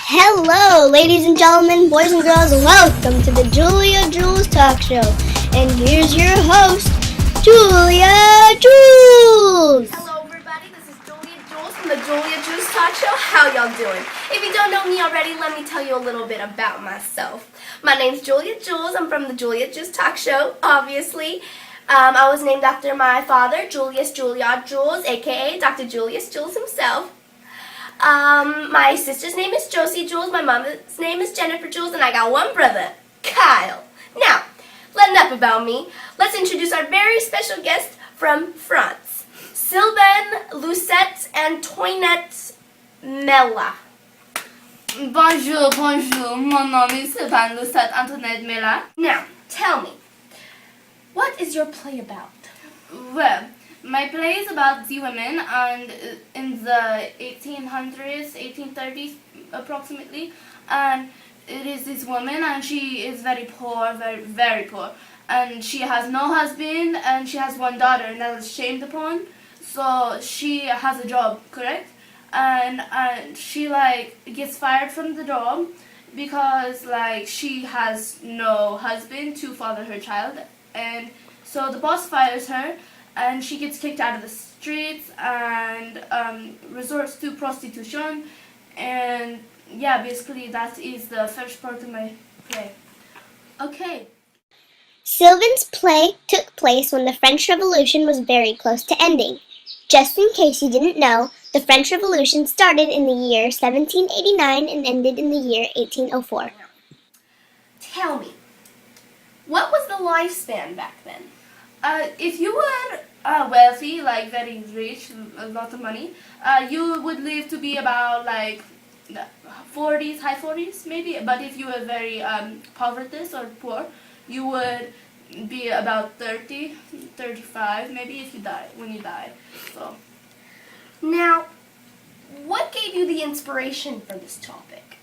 Hello, ladies and gentlemen, boys and girls, welcome to the Jules Talk Show. And here's your host, Jules. Hello everybody, this is Jules from the Jules Talk Show. How y'all doing? If you don't know me already, let me tell you a little bit about myself. My name's Jules. I'm from the Jules Talk Show, obviously. I was named after my father, Julius Juilliard Jules, aka Dr. Julius Jules himself. My sister's name is Josie Jules, my mother's name is Jennifer Jules, and I got one brother, Kyle. Now, enough about me. Let's introduce our very special guest from France, Sylvain Lucette Antoinette Mella. Bonjour, mon nom est Sylvain Lucette Antoinette Mella. Now, tell me, what is your play about? Well, my play is about the women, and in the 1800s, 1830s approximately, and it is this woman, and she is very poor, very poor, and she has no husband, and she has one daughter, and that is shamed upon, so she has a job, correct? And she gets fired from the job because she has no husband to father her child, and so the boss fires her, and she gets kicked out of the streets and resorts to prostitution, and yeah, basically that is the first part of my play. Okay. Sylvain's play took place when the French Revolution was very close to ending. Just in case you didn't know, the French Revolution started in the year 1789 and ended in the year 1804. Tell me, what was the lifespan back then? If you were wealthy, very rich, a lot of money, you would live to be about 40s, high 40s maybe. But if you were very poverty or poor, you would be about 30, 35 maybe when you die. So. Now, what gave you the inspiration for this topic?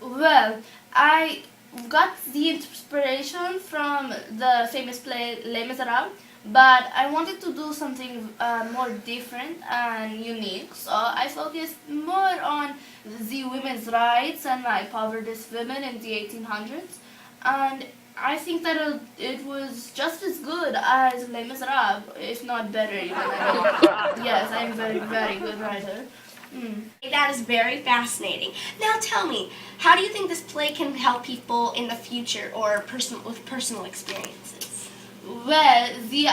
Well, I got the inspiration from the famous play Les Miserables, but I wanted to do something more different and unique, so I focused more on the women's rights and poverty women in the 1800s, and I think that it was just as good as Les Miserables, if not better even. Yes, I'm a very, very good writer. That is very fascinating. Now tell me, how do you think this play can help people in the future or with personal experiences? Well, the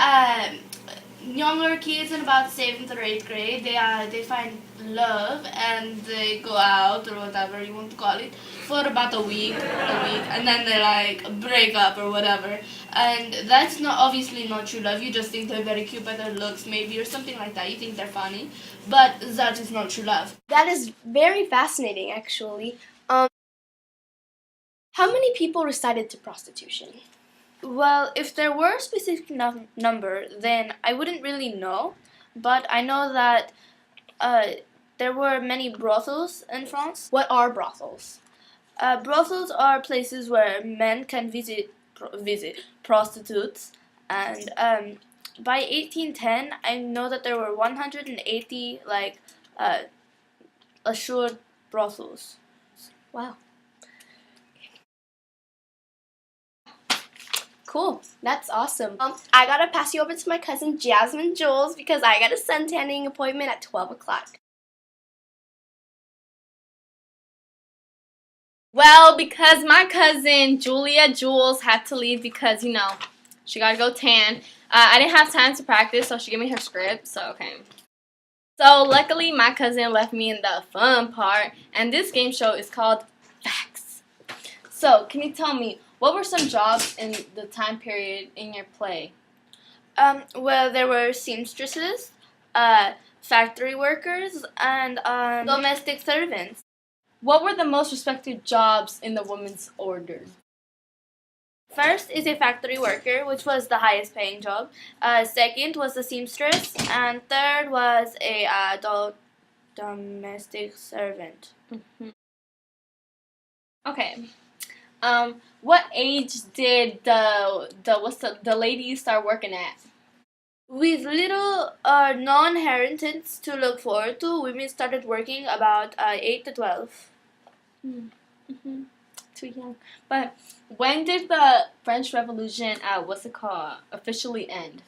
younger kids in about 7th or 8th grade, they find love and they go out or whatever you want to call it for about a week, and then they break up or whatever. And that's obviously not true love. You just think they're very cute by their looks maybe or something like that. You think they're funny, but that is not true love. That is very fascinating, actually. How many people recited to prostitution? Well, if there were a specific number, then I wouldn't really know, but I know that there were many brothels in France. What are brothels? Brothels are places where men can visit prostitutes, and by 1810, I know that there were 180 assured brothels. Wow. Cool. That's awesome. I gotta pass you over to my cousin Jasmine Jules because I got a sun-tanning appointment at 12 o'clock. Well, because my cousin Julia Jules had to leave because, she gotta go tan. I didn't have time to practice, so she gave me her script, so okay. So luckily, my cousin left me in the fun part, and this game show is called Facts. So, can you tell me, what were some jobs in the time period in your play? Well, there were seamstresses, factory workers, and domestic servants. What were the most respected jobs in the women's order? First is a factory worker, which was the highest paying job. Second was the seamstress, and third was a domestic servant. Mm-hmm. Okay. What age did the lady start working at? With little or no inheritance to look forward to, women started working about 8 to 12. Mm-hmm. Too young. But when did the French Revolution, officially end?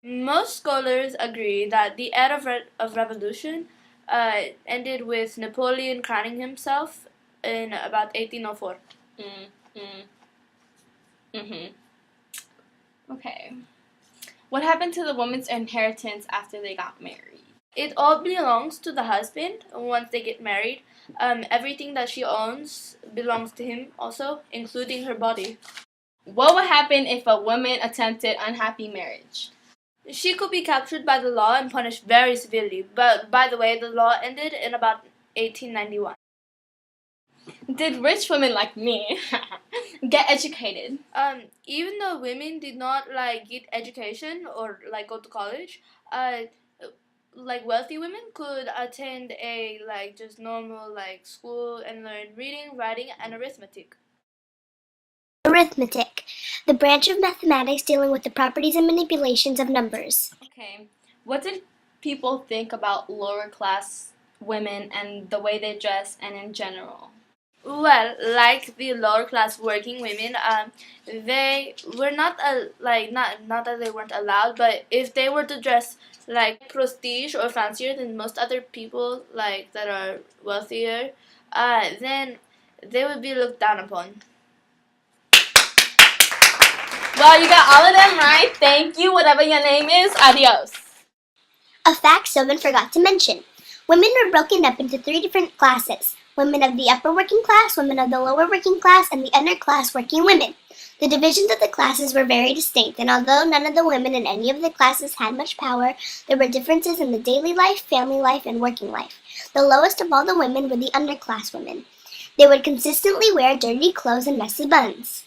Most scholars agree that the era of revolution ended with Napoleon crowning himself in about 1804. Mm-hmm. Okay. What happened to the woman's inheritance after they got married? It all belongs to the husband once they get married. Everything that she owns belongs to him also, including her body. What would happen if a woman attempted unhappy marriage? She could be captured by the law and punished very severely, but by the way, the law ended in about 1891. Did rich women like me get educated? Even though women did not get education or go to college, wealthy women could attend a just normal school and learn reading, writing, and arithmetic. Arithmetic, the branch of mathematics dealing with the properties and manipulations of numbers. Okay. What did people think about lower class women and the way they dress and in general? Well, like the lower class working women, they were not not that they weren't allowed, but if they were to dress prestige or fancier than most other people that are wealthier, then they would be looked down upon. Well, you got all of them right. Thank you. Whatever your name is. Adios. A fact Sylvan forgot to mention. Women were broken up into 3 different classes. Women of the upper working class, women of the lower working class, and the underclass working women. The divisions of the classes were very distinct, and although none of the women in any of the classes had much power, there were differences in the daily life, family life, and working life. The lowest of all the women were the underclass women. They would consistently wear dirty clothes and messy buns.